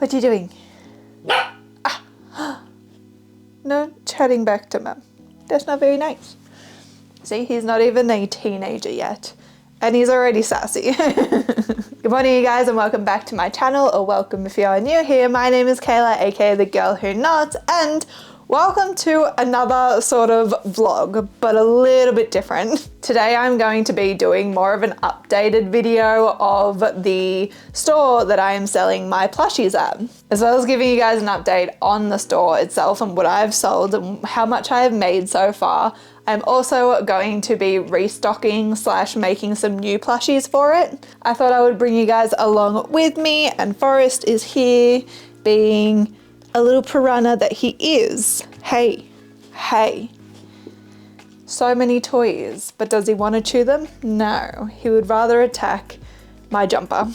What are you doing? No chatting back to Mum. That's not very nice. See, he's not even a teenager yet, and he's already sassy. Good morning, you guys, and welcome back to my channel, or welcome if you are new here. My name is Kayla, aka The Girl Who Knots, and welcome to another sort of vlog, but a little bit different. Today I'm going to be doing more of an updated video of the store that I am selling my plushies at, as well as giving you guys an update on the store itself and what I've sold and how much I have made so far. I'm also going to be restocking / making some new plushies for it. I thought I would bring you guys along with me, and Forrest is here being a little piranha that he is. Hey. So many toys, but does he want to chew them? No, he would rather attack my jumper.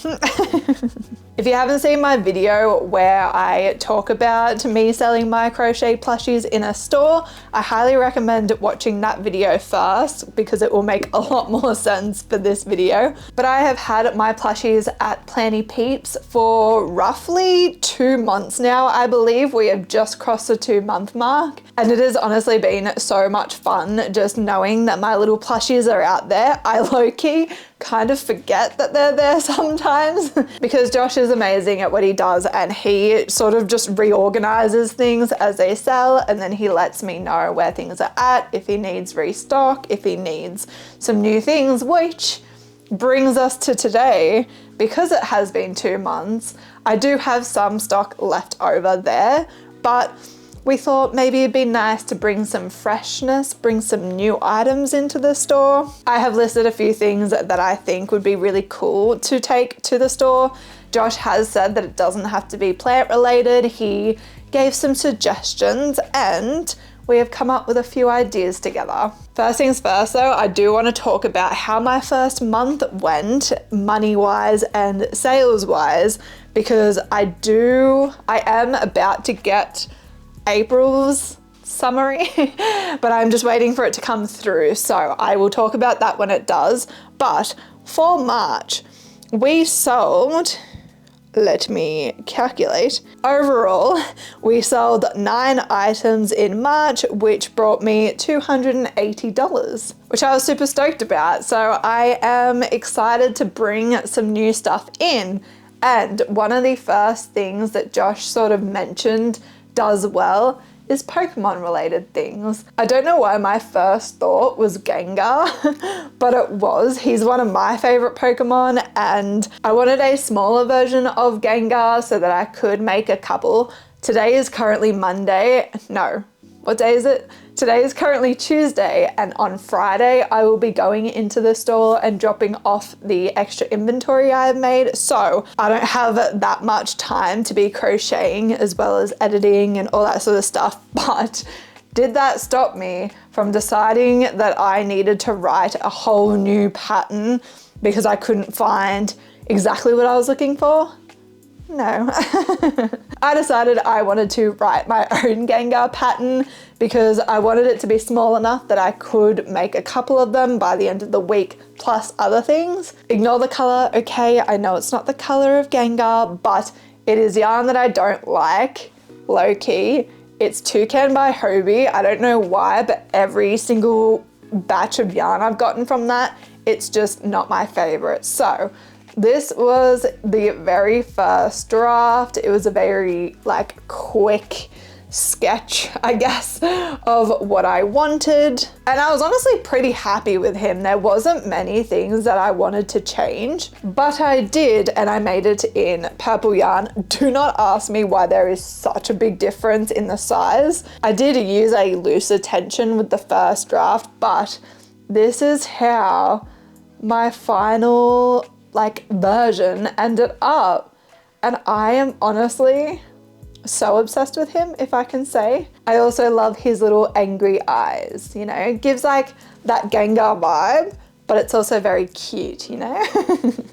If you haven't seen my video where I talk about me selling my crochet plushies in a store, I highly recommend watching that video first because it will make a lot more sense for this video. But I have had my plushies at Planty Peeps for roughly 2 months now. I believe we have just crossed the 2-month mark, and it has honestly been so much fun just knowing that my little plushies are out there. I low-key kind of forget that they're there sometimes because Josh is amazing at what he does, and he sort of just reorganizes things as they sell, and then he lets me know where things are at, if he needs restock, if he needs some new things, which brings us to today. Because it has been 2 months, I do have some stock left over there, but we thought maybe it'd be nice to bring some freshness, bring some new items into the store. I have listed a few things that I think would be really cool to take to the store. Josh has said that it doesn't have to be plant related. He gave some suggestions, and we have come up with a few ideas together. First things first though, I do want to talk about how my first month went money-wise and sales-wise, because I am about to get April's summary, but I'm just waiting for it to come through. So I will talk about that when it does. But for March, we sold, let me calculate, overall, we sold 9 items in March, which brought me $280, which I was super stoked about. So I am excited to bring some new stuff in. And one of the first things that Josh sort of mentioned does well is Pokemon related things. I don't know why my first thought was Gengar, but it was. He's one of my favorite Pokemon, and I wanted a smaller version of Gengar so that I could make a couple. Today is currently Monday. No, what day is it? Today is currently Tuesday, and on Friday I will be going into the store and dropping off the extra inventory I have made. So I don't have that much time to be crocheting as well as editing and all that sort of stuff. But did that stop me from deciding that I needed to write a whole new pattern because I couldn't find exactly what I was looking for? No. I decided I wanted to write my own Gengar pattern because I wanted it to be small enough that I could make a couple of them by the end of the week, plus other things. Ignore the color, okay? I know it's not the color of Gengar, but it is yarn that I don't like, low-key. It's Toucan by Hobie. I don't know why, but every single batch of yarn I've gotten from that, it's just not my favorite. So this was the very first draft. It was a very quick sketch, I guess, of what I wanted. And I was honestly pretty happy with him. There wasn't many things that I wanted to change, but I did, and I made it in purple yarn. Do not ask me why there is such a big difference in the size. I did use a looser tension with the first draft, but this is how my final version ended up, and I am honestly so obsessed with him, if I can say. I also love his little angry eyes, you know, it gives that Gengar vibe, but it's also very cute, you know,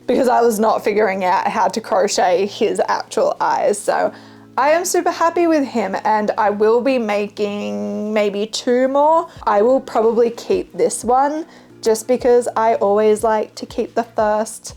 because I was not figuring out how to crochet his actual eyes. So I am super happy with him, and I will be making maybe 2 more. I will probably keep this one just because I always like to keep the first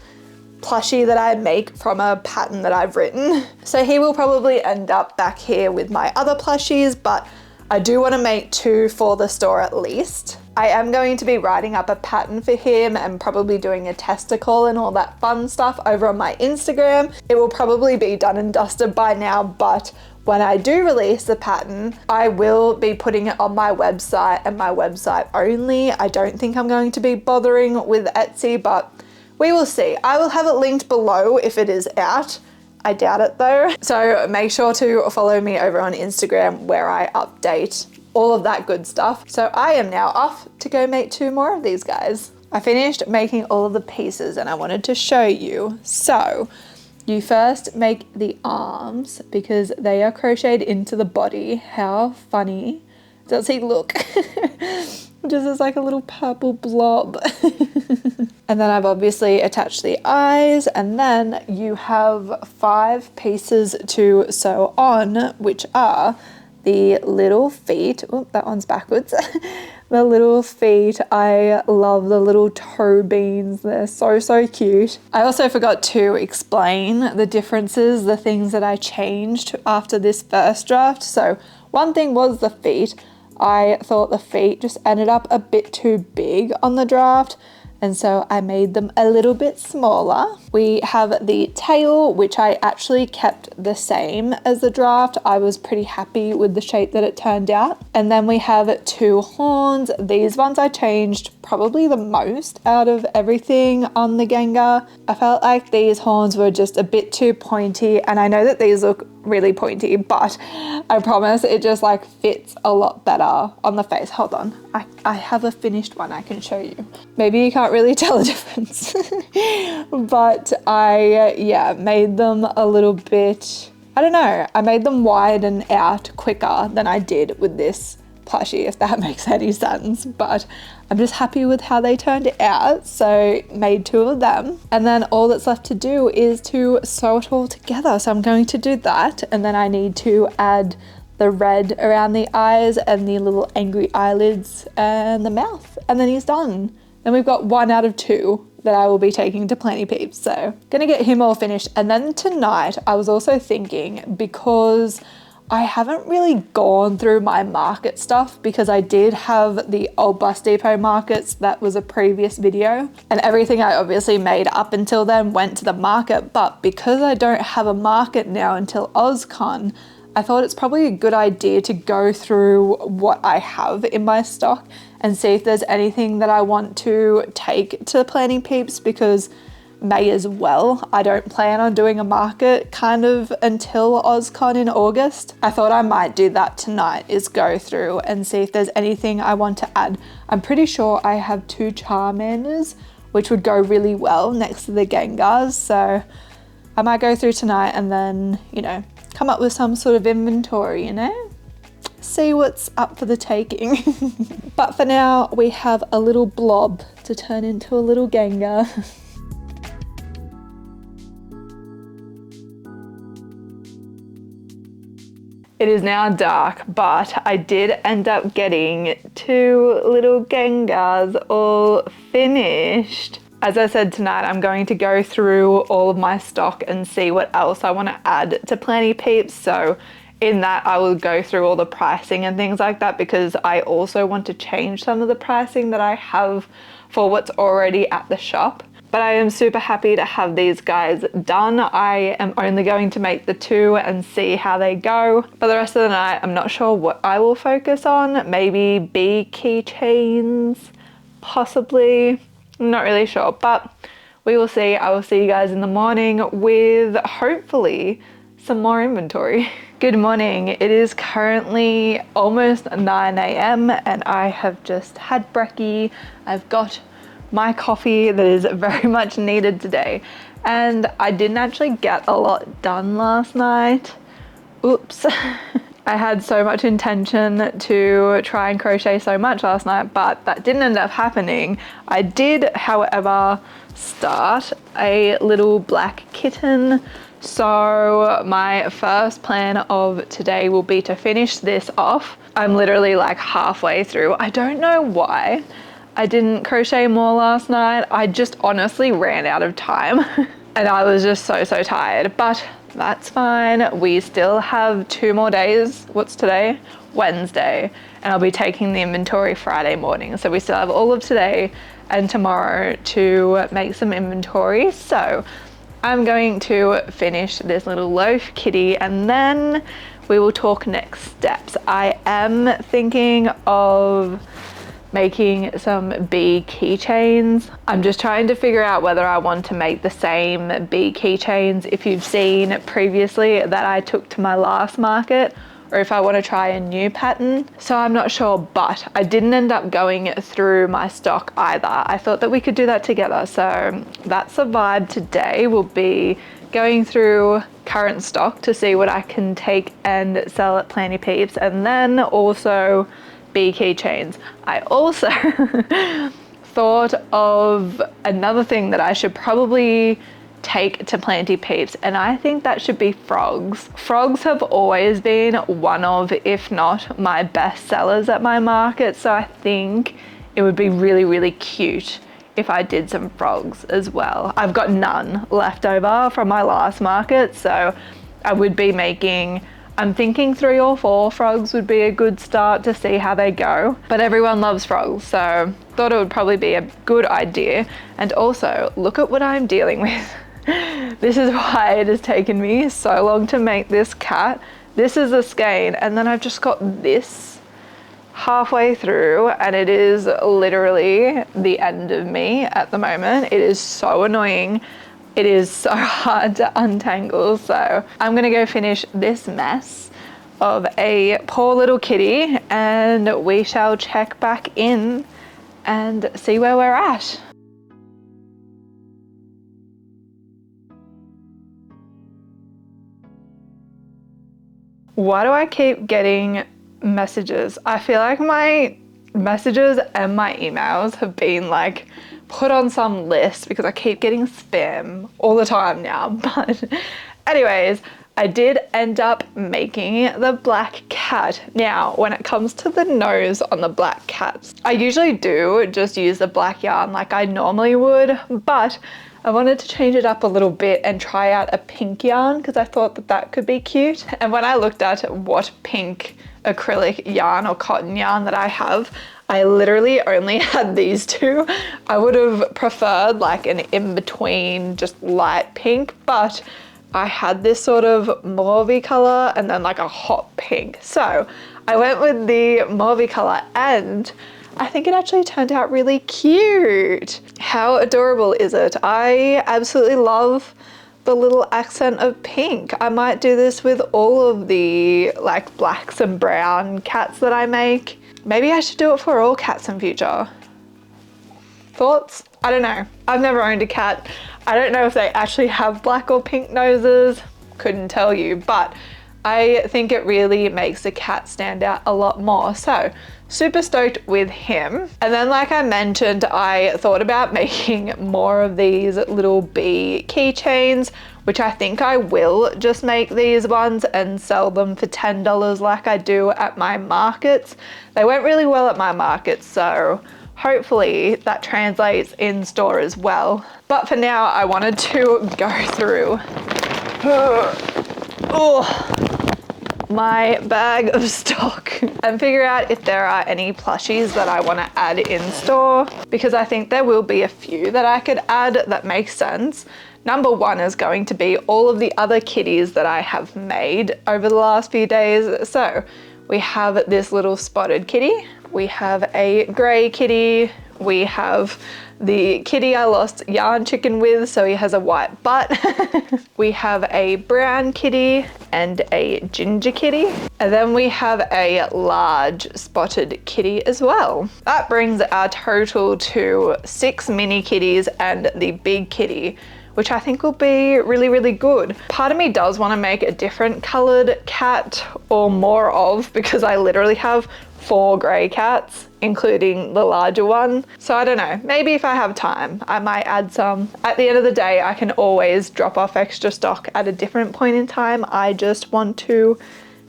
plushie that I make from a pattern that I've written. So he will probably end up back here with my other plushies, but I do want to make 2 for the store at least. I am going to be writing up a pattern for him and probably doing a testicle and all that fun stuff over on my Instagram. It will probably be done and dusted by now, but when I do release the pattern, I will be putting it on my website and my website only. I don't think I'm going to be bothering with Etsy, but we will see. I will have it linked below if it is out. I doubt it though. So make sure to follow me over on Instagram where I update all of that good stuff. So I am now off to go make 2 more of these guys. I finished making all of the pieces and I wanted to show you. So you first make the arms because they are crocheted into the body. How funny does he look? Just as like a little purple blob. And then I've obviously attached the eyes, and then you have 5 pieces to sew on, which are the little feet. Oh, that one's backwards. The little feet. I love the little toe beans. They're so, so cute. I also forgot to explain the differences, the things that I changed after this first draft. So one thing was the feet. I thought the feet just ended up a bit too big on the draft, and so I made them a little bit smaller. We have the tail, which I actually kept the same as the draft. I was pretty happy with the shape that it turned out. And then we have 2 horns. These ones I changed probably the most out of everything on the Gengar. I felt like these horns were just a bit too pointy, and I know that these look really pointy, but I promise it just like fits a lot better on the face. Hold on, I have a finished one I can show you. Maybe you can't really tell the difference. But I made them a little bit, I don't know, I made them widen out quicker than I did with this plushie, if that makes any sense. But I'm just happy with how they turned out, so made 2 of them. And then all that's left to do is to sew it all together. So I'm going to do that, and then I need to add the red around the eyes and the little angry eyelids and the mouth, and then he's done. Then we've got 1 out of 2 that I will be taking to Planty Peeps. So gonna get him all finished. And then tonight I was also thinking, because I haven't really gone through my market stuff, because I did have the old Bus Depot markets, that was a previous video, and everything I obviously made up until then went to the market. But because I don't have a market now until OzCon, I thought it's probably a good idea to go through what I have in my stock and see if there's anything that I want to take to Planty Peeps, because may as well. I don't plan on doing a market kind of until OzCon in August. I thought I might do that tonight, is go through and see if there's anything I want to add. I'm pretty sure I have 2 Charmanders, which would go really well next to the Gengars. So I might go through tonight and then, you know, come up with some sort of inventory, you know? See what's up for the taking. But for now, we have a little blob to turn into a little Gengar. It is now dark, but I did end up getting 2 little Gengars all finished. As I said, tonight I'm going to go through all of my stock and see what else I want to add to Planty Peeps. So in that I will go through all the pricing and things like that, because I also want to change some of the pricing that I have for what's already at the shop. But I am super happy to have these guys done. I am only going to make the 2 and see how they go. For the rest of the night, I'm not sure what I will focus on. Maybe bee keychains, possibly. I'm not really sure, but we will see. I will see you guys in the morning with hopefully some more inventory. Good morning. It is currently almost 9 AM and I have just had brekkie. I've got my coffee that is very much needed today, and I didn't actually get a lot done last night. Oops. I had so much intention to try and crochet so much last night, but that didn't end up happening. I did, however, start a little black kitten. So my first plan of today will be to finish this off. I'm literally like halfway through. I don't know why I didn't crochet more last night. I just honestly ran out of time. and I was just so tired, but that's fine. We still have 2 more days. What's today? Wednesday, and I'll be taking the inventory Friday morning. So we still have all of today and tomorrow to make some inventory. So I'm going to finish this little Loaf kitty and then we will talk next steps. I am thinking of making some bee keychains. I'm just trying to figure out whether I want to make the same bee keychains if you've seen previously that I took to my last market, or if I want to try a new pattern. So I'm not sure, but I didn't end up going through my stock either. I thought that we could do that together. So that's the vibe today. Will be going through current stock to see what I can take and sell at Planty Peeps, and then also bee keychains. I also thought of another thing that I should probably take to Planty Peeps, and I think that should be frogs. Frogs have always been one of, if not my best sellers at my market, so I think it would be really cute if I did some frogs as well. I've got none left over from my last market, so I would be making, I'm thinking 3 or 4 frogs would be a good start to see how they go. But everyone loves frogs, so thought it would probably be a good idea. And also, look at what I'm dealing with. This is why it has taken me so long to make this cat. This is a skein, and then I've just got this halfway through, and it is literally the end of me at the moment. It is so annoying. It is so hard to untangle. So I'm gonna go finish this mess of a poor little kitty, and we shall check back in and see where we're at. Why do I keep getting messages? I feel like my messages and my emails have been like put on some list because I keep getting spam all the time now. But anyways, I did end up making the black cat. Now, when it comes to the nose on the black cats, I usually do just use the black yarn like I normally would, but I wanted to change it up a little bit and try out a pink yarn because I thought that that could be cute. And when I looked at what pink acrylic yarn or cotton yarn that I have, I literally only had these 2. I would have preferred like an in-between just light pink, but I had this sort of mauvey color and then like a hot pink. So I went with the mauvey color and I think it actually turned out really cute. How adorable is it? I absolutely love the little accent of pink. I might do this with all of the like blacks and brown cats that I make. Maybe I should do it for all cats in future. Thoughts? I don't know. I've never owned a cat. I don't know if they actually have black or pink noses. Couldn't tell you, but I think it really makes the cat stand out a lot more. So super stoked with him. And then like I mentioned, I thought about making more of these little bee keychains, which I think I will just make these ones and sell them for $10 like I do at my markets. They went really well at my markets, so hopefully that translates in store as well. But for now, I wanted to go through my bag of stock and figure out if there are any plushies that I want to add in store, because I think there will be a few that I could add that make sense. Number 1 is going to be all of the other kitties that I have made over the last few days. So we have this little spotted kitty, we have a grey kitty, we have the kitty I lost yarn chicken with, so he has a white butt. We have a brown kitty and a ginger kitty. And then we have a large spotted kitty as well. That brings our total to 6 mini kitties and the big kitty, which I think will be really good. Part of me does want to make a different colored cat or more of, because I literally have 4 grey cats, including the larger one. So I don't know, maybe if I have time, I might add some. At the end of the day, I can always drop off extra stock at a different point in time. I just want to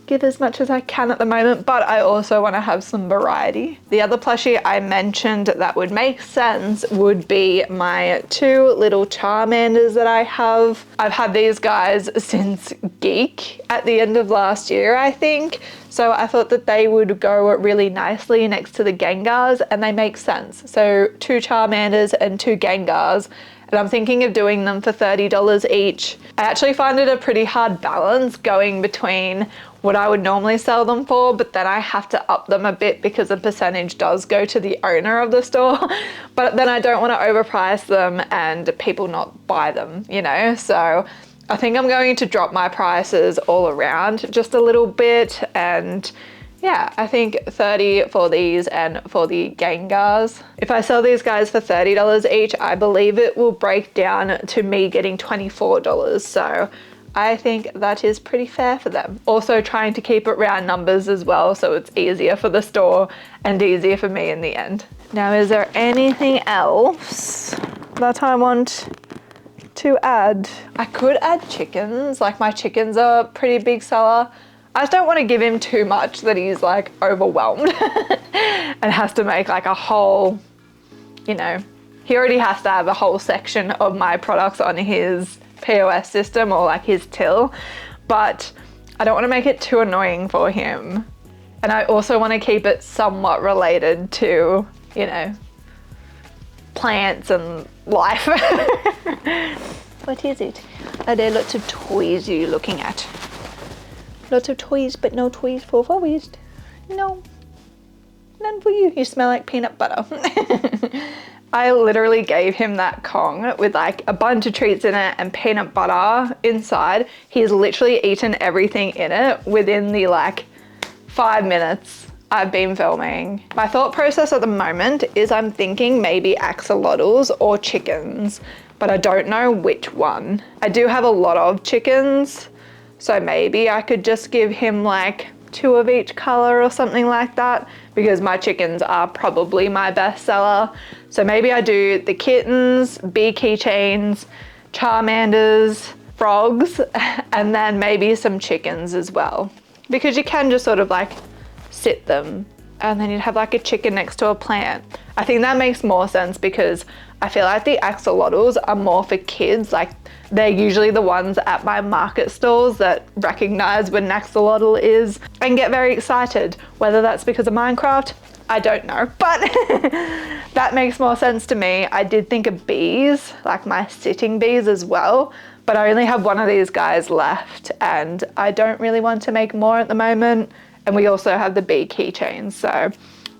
give as much as I can at the moment, but I also want to have some variety. The other plushie I mentioned that would make sense would be my two little Charmanders that I have. I've had these guys since Geek at the end of last year, I think. So I thought that they would go really nicely next to the Gengars, and they make sense. So two Charmanders and two Gengars. And I'm thinking of doing them for $30 each. I actually find it a pretty hard balance going between what I would normally sell them for, but then I have to up them a bit because a percentage does go to the owner of the store. But then I don't want to overprice them and people not buy them, you know? So I think I'm going to drop my prices all around just a little bit, and yeah, I think 30 for these and for the Gengars. If I sell these guys for $30 each, I believe it will break down to me getting $24. So I think that is pretty fair for them. Also trying to keep it round numbers as well, so it's easier for the store and easier for me in the end. Now, is there anything else that I want to add? I could add chickens, like my chickens are a pretty big seller. I just don't want to give him too much that he's like overwhelmed and has to make like a whole, you know, he already has to have a whole section of my products on his POS system or like his till, but I don't want to make it too annoying for him. And I also want to keep it somewhat related to, you know, plants and life. What is it? Are there lots of toys you're looking at? Lots of toys, but no toys for Forest. No, none for you. You smell like peanut butter. I literally gave him that Kong with like a bunch of treats in it and peanut butter inside. He's literally eaten everything in it within the like 5 minutes I've been filming. My thought process at the moment is I'm thinking maybe axolotls or chickens, but I don't know which one. I do have a lot of chickens, so maybe I could just give him like 2 of each color or something like that, because my chickens are probably my best seller. So maybe I do the kittens, bee keychains, Charmanders, frogs, and then maybe some chickens as well. Because you can just sort of like sit them and then you'd have like a chicken next to a plant. I think that makes more sense because I feel like the axolotls are more for kids. Like they're usually the ones at my market stalls that recognize what an axolotl is and get very excited. Whether that's because of Minecraft, I don't know, but that makes more sense to me. I did think of bees, like my sitting bees as well, but I only have one of these guys left and I don't really want to make more at the moment. And we also have the bee keychains. So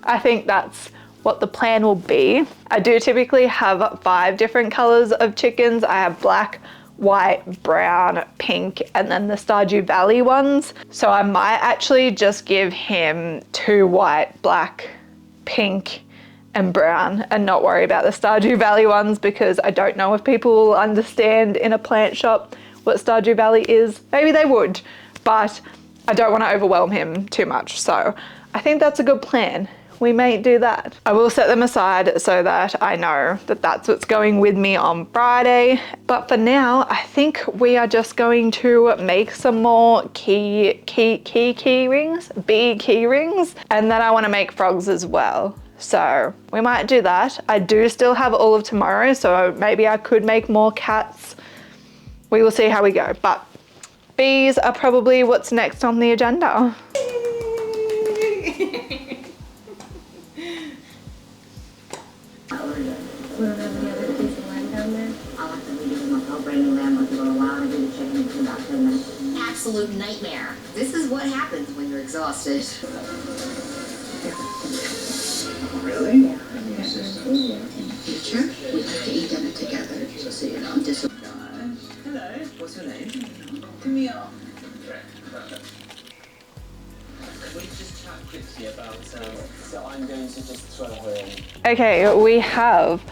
I think that's what the plan will be. I do typically have 5 different colors of chickens. I have black, white, brown, pink, and then the Stardew Valley ones. So I might actually just give him 2 white, black, pink, and brown and not worry about the Stardew Valley ones, because I don't know if people will understand in a plant shop what Stardew Valley is. Maybe they would, but I don't want to overwhelm him too much. So I think that's a good plan. We may do that. I will set them aside so that I know that that's what's going with me on Friday. But for now, I think we are just going to make some more key rings, bee key rings. And then I want to make frogs as well. So we might do that. I do still have all of tomorrow, so maybe I could make more cats. We will see how we go. But bees are probably what's next on the agenda. Absolute nightmare. This is what happens when you're exhausted. Really? Yeah. In the future, we have to eat dinner together, so you're not disorganized. Hello. What's your name? Camille. Could we just chat quickly about, so I'm going to just throw her in. Okay, we have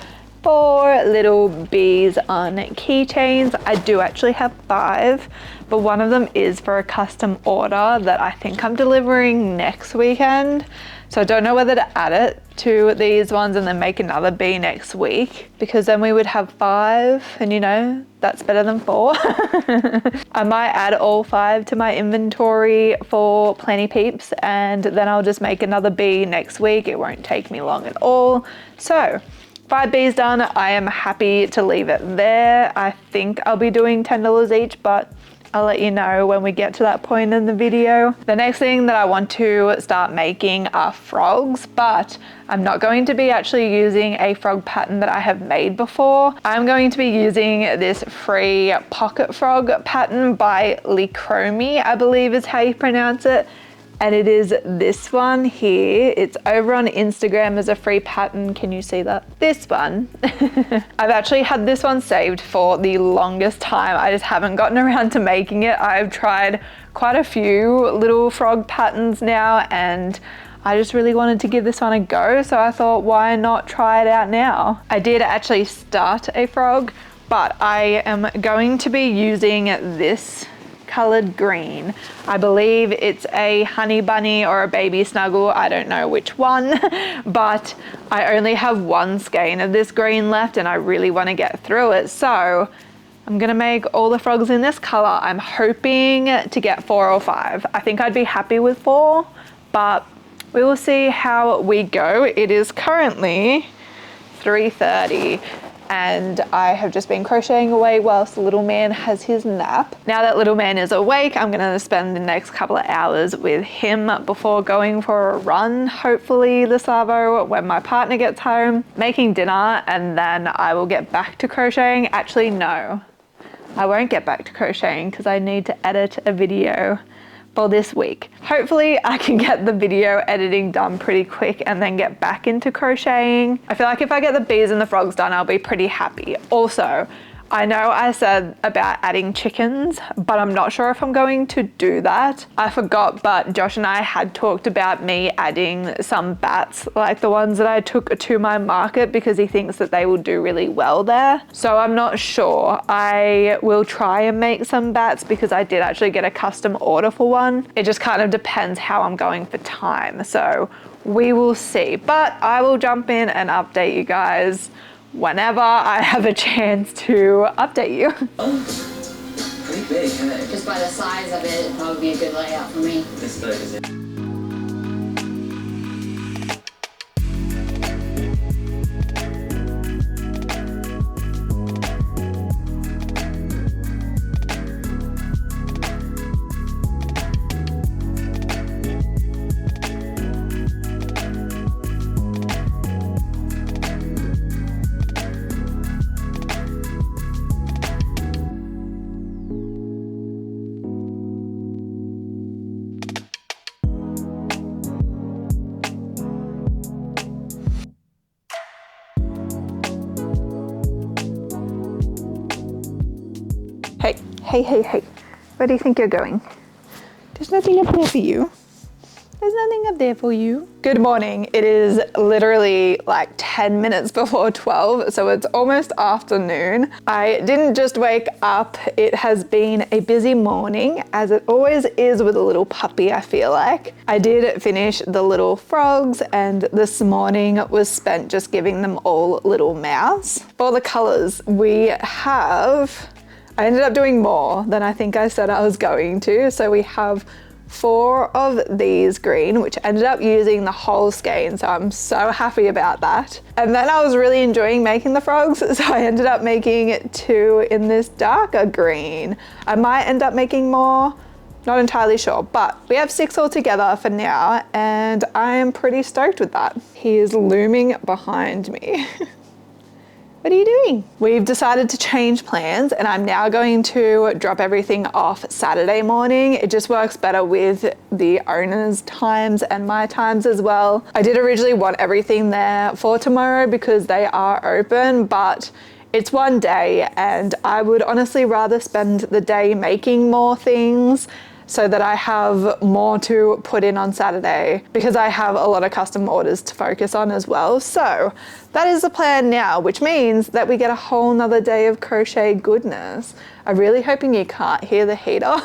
4 little bees on keychains. I do actually have 5, but one of them is for a custom order that I think I'm delivering next weekend. So I don't know whether to add it to these ones and then make another bee next week, because then we would have 5, and you know, that's better than 4. I might add all 5 to my inventory for plenty peeps, and then I'll just make another bee next week. It won't take me long at all. So 5 bees done. I am happy to leave it there. I think I'll be doing $10 each, but I'll let you know when we get to that point in the video. The next thing that I want to start making are frogs, but I'm not going to be actually using a frog pattern that I have made before. I'm going to be using this free pocket frog pattern by Lycromi, I believe is how you pronounce it. And it is this one here. It's over on Instagram as a free pattern. Can you see that? This one. I've actually had this one saved for the longest time. I just haven't gotten around to making it. I've tried quite a few little frog patterns now, and I just really wanted to give this one a go. So I thought, why not try it out now? I did actually start a frog, but I am going to be using this colored green. I believe it's a honey bunny or a baby snuggle. I don't know which one, but I only have 1 skein of this green left and I really want to get through it. So I'm gonna make all the frogs in this color. I'm hoping to get 4 or 5. I think I'd be happy with 4, but we will see how we go. It is currently 3:30. And I have just been crocheting away whilst the little man has his nap. Now that little man is awake, I'm gonna spend the next couple of hours with him before going for a run, hopefully this Savo, when my partner gets home, making dinner, and then I will get back to crocheting. Actually, no, I won't get back to crocheting because I need to edit a video for this week. Hopefully I can get the video editing done pretty quick and then get back into crocheting. I feel like if I get the bees and the frogs done, I'll be pretty happy. Also, I know I said about adding chickens, but I'm not sure if I'm going to do that. I forgot, but Josh and I had talked about me adding some bats, like the ones that I took to my market, because he thinks that they will do really well there. So I'm not sure. I will try and make some bats because I did actually get a custom order for one. It just kind of depends how I'm going for time. So we will see, but I will jump in and update you guys whenever I have a chance to update you. Oh, pretty big, isn't it? Just by the size of it, it'd probably be a good layout for me. This big, is it? Hey, where do you think you're going? There's nothing up there for you. There's nothing up there for you. Good morning. It is literally like 10 minutes before 12, so it's almost afternoon. I didn't just wake up. It has been a busy morning, as it always is with a little puppy, I feel like. I did finish the little frogs, and this morning was spent just giving them all little mouths. For the colors, I ended up doing more than I think I said I was going to. So we have 4 of these green, which ended up using the whole skein. So I'm so happy about that. And then I was really enjoying making the frogs. So I ended up making 2 in this darker green. I might end up making more, not entirely sure, but we have 6 altogether for now. And I am pretty stoked with that. He is looming behind me. What are you doing? We've decided to change plans, and I'm now going to drop everything off Saturday morning. It just works better with the owner's times and my times as well. I did originally want everything there for tomorrow because they are open, but it's one day and I would honestly rather spend the day making more things so that I have more to put in on Saturday, because I have a lot of custom orders to focus on as well. So that is the plan now, which means that we get a whole nother day of crochet goodness. I'm really hoping you can't hear the heater.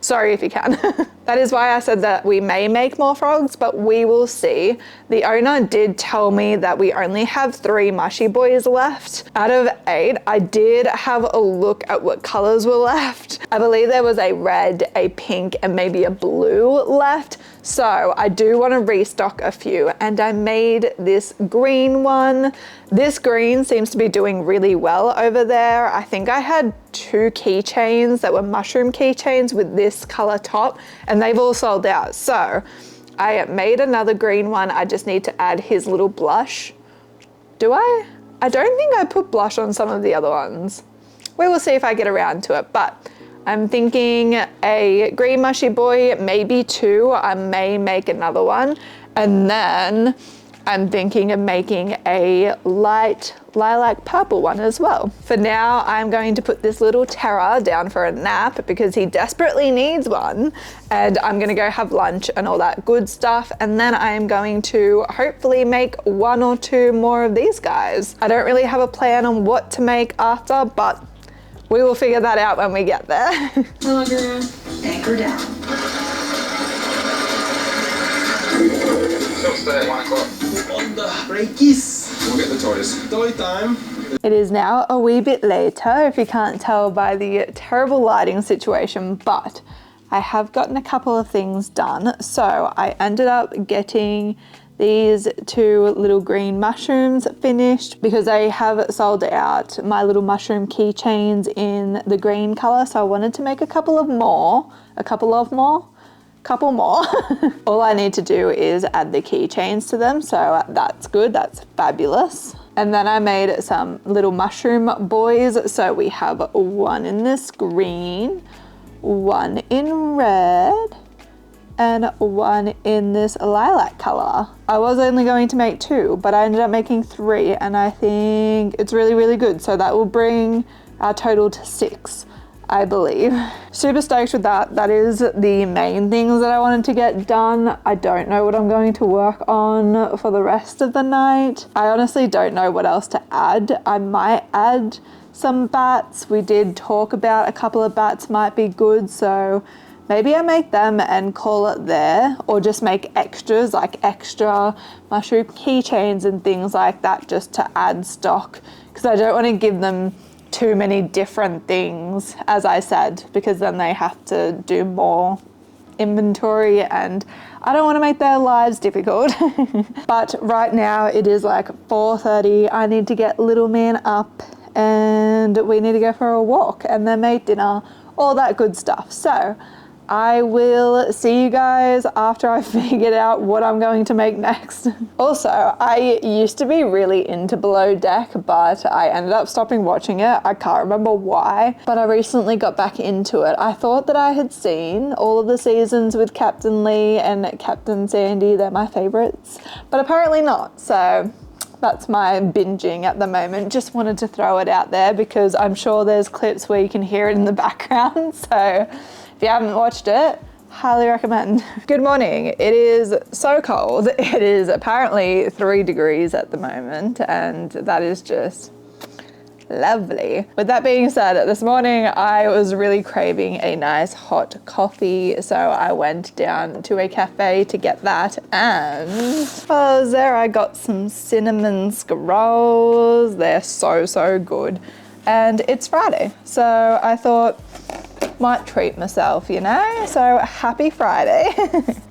Sorry if you can. That is why I said that we may make more frogs, but we will see. The owner did tell me that we only have 3 Mushy Boys left. Out of 8, I did have a look at what colors were left. I believe there was a red, a pink, and maybe a blue left. So I do want to restock a few, and I made this green one. This green seems to be doing really well over there. I think I had 2 keychains that were mushroom keychains with this color top, and they've all sold out. So I made another green one. I just need to add his little blush. Do I? I don't think I put blush on some of the other ones. We will see if I get around to it, but I'm thinking a green Mushy Boy, maybe 2. I may make another one. And then I'm thinking of making a light lilac purple one as well. For now, I'm going to put this little terror down for a nap because he desperately needs one. And I'm gonna go have lunch and all that good stuff. And then I am going to hopefully make 1 or 2 more of these guys. I don't really have a plan on what to make after, but we will figure that out when we get there. Hello, girl. Anchor down. Still stay at 1 o'clock. On the breakies. We'll get the toys. Toy time. It is now a wee bit later, if you can't tell by the terrible lighting situation, but I have gotten a couple of things done. So I ended up getting these 2 little green mushrooms finished because they have sold out my little mushroom keychains in the green color. So I wanted to make a couple more. All I need to do is add the keychains to them. So that's good, that's fabulous. And then I made some little mushroom boys. So we have 1 in this green, 1 in red, and 1 in this lilac color. I was only going to make 2, but I ended up making 3, and I think it's really, really good. So that will bring our total to 6, I believe. Super stoked with that. That is the main things that I wanted to get done. I don't know what I'm going to work on for the rest of the night. I honestly don't know what else to add. I might add some bats. We did talk about a couple of bats might be good, so maybe I make them and call it there, or just make extras, like extra mushroom keychains and things like that, just to add stock, because I don't want to give them too many different things, as I said, because then they have to do more inventory and I don't want to make their lives difficult. But right now it is like 4:30. I need to get little man up and we need to go for a walk and then make dinner, all that good stuff. So I will see you guys after I figured out what I'm going to make next. Also, I used to be really into Below Deck, but I ended up stopping watching it. I can't remember why, but I recently got back into it. I thought that I had seen all of the seasons with Captain Lee and Captain Sandy. They're my favorites, but apparently not. So that's my binging at the moment. Just wanted to throw it out there because I'm sure there's clips where you can hear it in the background. So if you haven't watched it, highly recommend. Good morning. It is so cold. It is apparently 3 degrees at the moment, and that is just lovely. With that being said, this morning I was really craving a nice hot coffee, so I went down to a cafe to get that, and while I was there I got some cinnamon scrolls. They're so good, and it's Friday, so I thought might treat myself, you know? So happy Friday.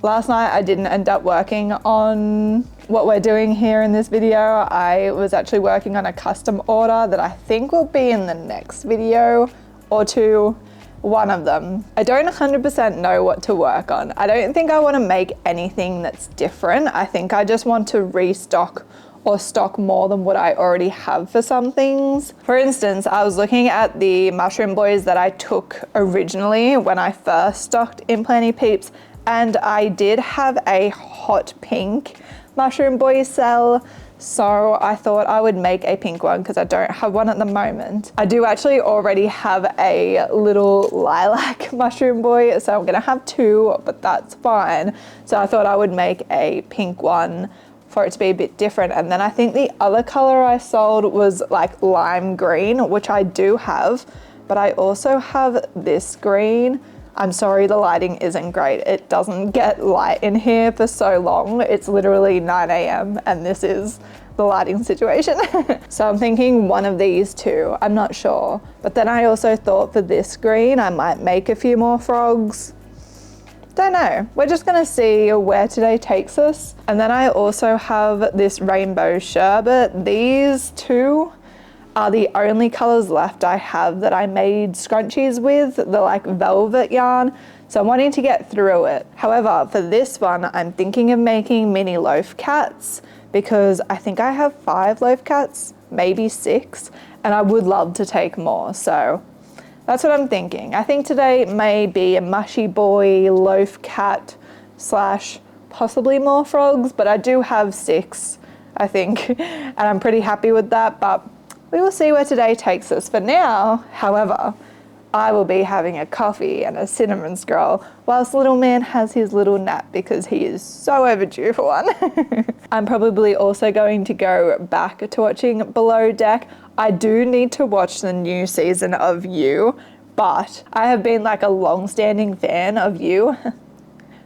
Last night I didn't end up working on what we're doing here in this video. I was actually working on a custom order that I think will be in the next video or 2, one of them. I don't 100% know what to work on. I don't think I want to make anything that's different. I think I just want to restock or stock more than what I already have for some things. For instance, I was looking at the mushroom boys that I took originally when I first stocked in Planty Peeps, and I did have a hot pink mushroom boy cell, so I thought I would make a pink one because I don't have one at the moment. I do actually already have a little lilac mushroom boy, so I'm gonna have 2, but that's fine. So I thought I would make a pink one for it to be a bit different. And then I think the other color I sold was like lime green, which I do have, but I also have this green, I'm sorry the lighting isn't great. It doesn't get light in here for so long. It's literally 9 a.m. and this is the lighting situation. So I'm thinking one of these two, I'm not sure. But then I also thought for this green, I might make a few more frogs. Don't know, we're just gonna see where today takes us. And then I also have this rainbow sherbet. These two are the only colors left I have that I made scrunchies with, the like velvet yarn. So I'm wanting to get through it. However, for this one, I'm thinking of making mini loaf cats because I think I have 5 loaf cats, maybe 6, and I would love to take more. So that's what I'm thinking. I think today may be a Mushy Boy, loaf cat / possibly more frogs, but I do have 6, I think, and I'm pretty happy with that, but we will see where today takes us. For now, however, I will be having a coffee and a cinnamon scroll whilst little man has his little nap because he is so overdue for one. I'm probably also going to go back to watching Below Deck. I do need to watch the new season of You, but I have been like a long-standing fan of You.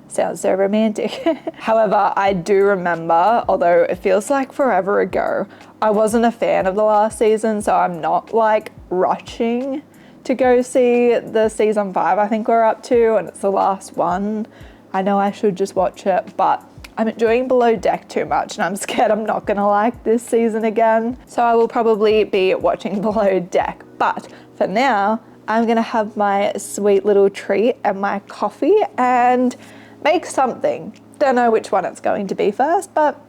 Sounds so romantic. However, I do remember, although it feels like forever ago, I wasn't a fan of the last season, so I'm not like rushing to go see the season 5 I think we're up to, and it's the last one. I know I should just watch it, but I'm enjoying Below Deck too much and I'm scared I'm not gonna like this season again. So I will probably be watching Below Deck. But for now, I'm gonna have my sweet little treat and my coffee and make something. Don't know which one it's going to be first, but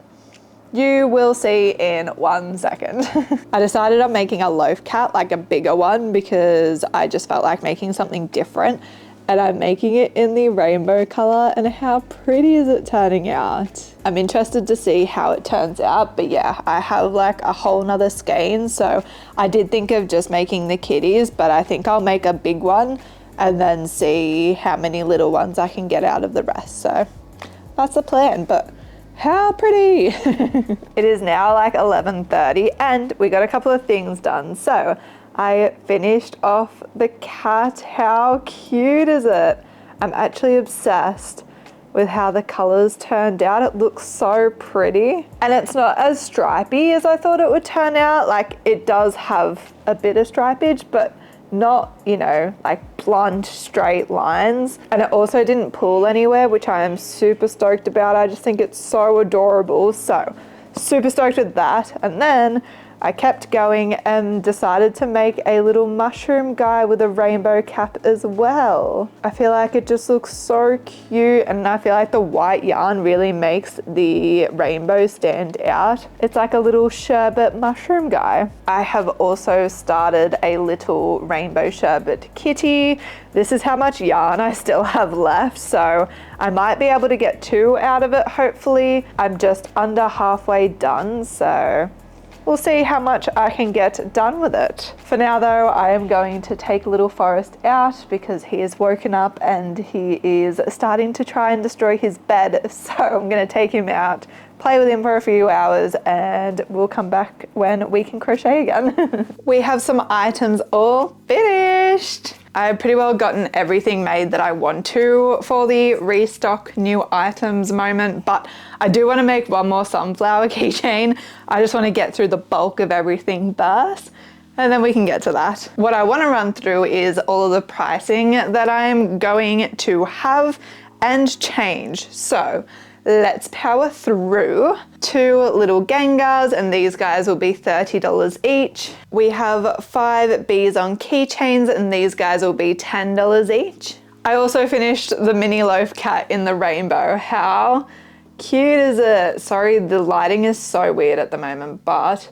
you will see in 1 second. I decided on making a loaf cat, like a bigger one, because I just felt like making something different. And I'm making it in the rainbow color, and how pretty is it turning out? I'm interested to see how it turns out, but yeah, I have like a whole nother skein. So I did think of just making the kitties, but I think I'll make a big one and then see how many little ones I can get out of the rest. So that's the plan, but how pretty. It is now like 11:30 and we got a couple of things done. So I finished off the cat. How cute is it? I'm actually obsessed with how the colors turned out. It looks so pretty and it's not as stripy as I thought it would turn out. Like it does have a bit of stripage, but not, you know, like blunt straight lines. And it also didn't pull anywhere, which I am super stoked about. I just think it's so adorable. So super stoked with that. And then I kept going and decided to make a little mushroom guy with a rainbow cap as well. I feel like it just looks so cute, and I feel like the white yarn really makes the rainbow stand out. It's like a little sherbet mushroom guy. I have also started a little rainbow sherbet kitty. This is how much yarn I still have left, so I might be able to get 2 out of it, hopefully. I'm just under halfway done, so we'll see how much I can get done with it. For now though, I am going to take Little Forest out because he is woken up and he is starting to try and destroy his bed. So I'm gonna take him out, play with him for a few hours, and we'll come back when we can crochet again. We have some items all finished. I've pretty well gotten everything made that I want to for the restock new items moment, but I do want to make one more sunflower keychain. I just want to get through the bulk of everything first, and then we can get to that. What I want to run through is all of the pricing that I'm going to have and change. So let's power through. 2 little Gengars, and these guys will be $30 each. We have 5 bees on keychains, and these guys will be $10 each. I also finished the mini loaf cat in the rainbow. How cute is it? Sorry, the lighting is so weird at the moment, but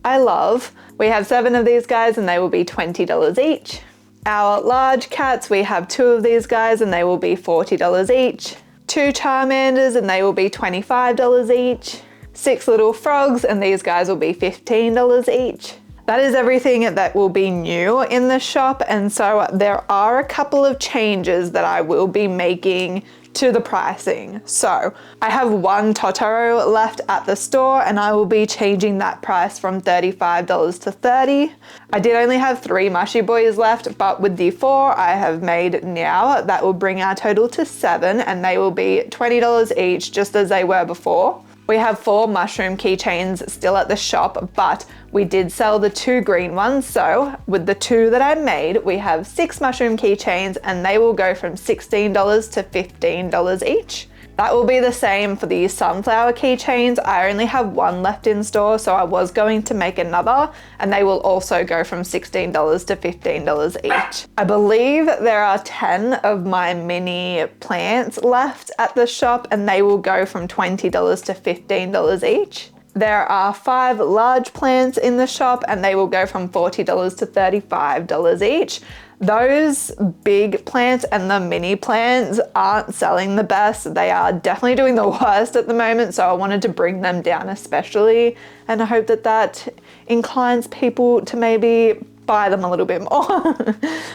I love. We have 7 of these guys and they will be $20 each. Our large cats, we have 2 of these guys and they will be $40 each. 2 Charmanders and they will be $25 each. 6 little frogs and these guys will be $15 each. That is everything that will be new in the shop, and so there are a couple of changes that I will be making to the pricing. So I have one Totoro left at the store and I will be changing that price from $35 to $30. I did only have 3 Mushy Boys left, but with the 4 I have made now, that will bring our total to 7 and they will be $20 each, just as they were before. We have 4 mushroom keychains still at the shop, but we did sell the 2 green ones. So with the 2 that I made, we have 6 mushroom keychains and they will go from $16 to $15 each. That will be the same for the sunflower keychains. I only have 1 left in store, so I was going to make another, and they will also go from $16 to $15 each. I believe there are 10 of my mini plants left at the shop, and they will go from $20 to $15 each. There are 5 large plants in the shop, and they will go from $40 to $35 each. Those big plants and the mini plants aren't selling the best. They are definitely doing the worst at the moment, so I wanted to bring them down especially, and I hope that that inclines people to maybe buy them a little bit more.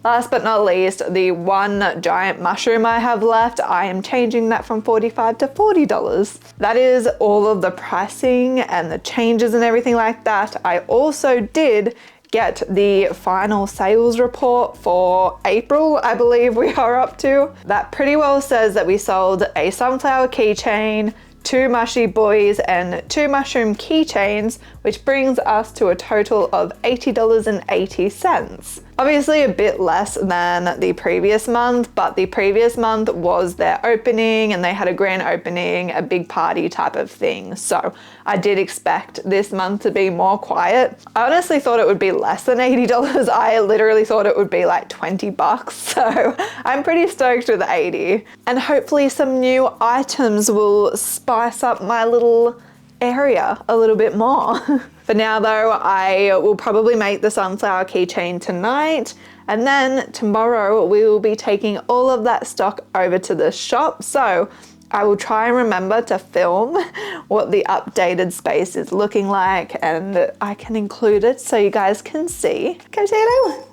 Last but not least, the 1 giant mushroom I have left, I am changing that from $45 to $40. That is all of the pricing and the changes and everything like that. I also did get the final sales report for April, I believe we are up to. That pretty well says that we sold a sunflower keychain, 2 Mushy Boys and 2 mushroom keychains, which brings us to a total of $80.80. Obviously a bit less than the previous month, but the previous month was their opening and they had a grand opening, a big party type of thing. So I did expect this month to be more quiet. I honestly thought it would be less than $80. I literally thought it would be like 20 bucks. So I'm pretty stoked with 80. And hopefully some new items will spice up my little area a little bit more. For now though, I will probably make the sunflower keychain tonight, and then tomorrow we will be taking all of that stock over to the shop. So I will try and remember to film what the updated space is looking like, and I can include it so you guys can see. Potato!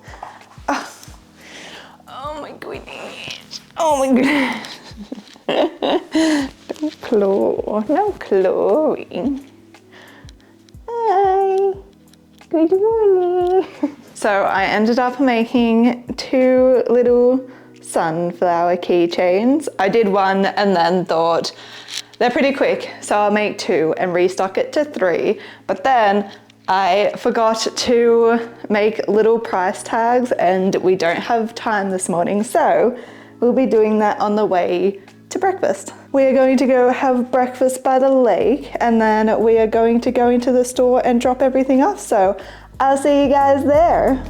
Oh my goodness. Oh my goodness. Don't claw, no clawing. Hi, good morning. So I ended up making 2 little sunflower keychains. I did 1 and then thought they're pretty quick, so I'll make 2 and restock it to 3. But then I forgot to make little price tags and we don't have time this morning, so we'll be doing that on the way to breakfast. We are going to go have breakfast by the lake, and then we are going to go into the store and drop everything off. So I'll see you guys there.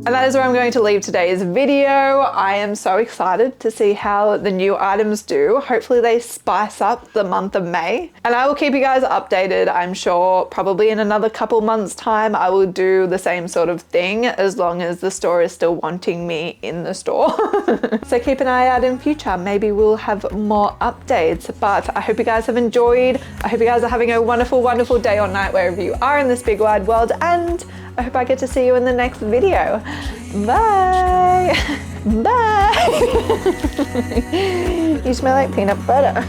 And that is where I'm going to leave today's video. I am so excited to see how the new items do. Hopefully they spice up the month of May. And I will keep you guys updated. I'm sure probably in another couple months time I will do the same sort of thing, as long as the store is still wanting me in the store. So keep an eye out in future. Maybe we'll have more updates. But I hope you guys have enjoyed. I hope you guys are having a wonderful, wonderful day or night wherever you are in this big wide world. And I hope I get to see you in the next video. Bye. Bye. You smell like peanut butter.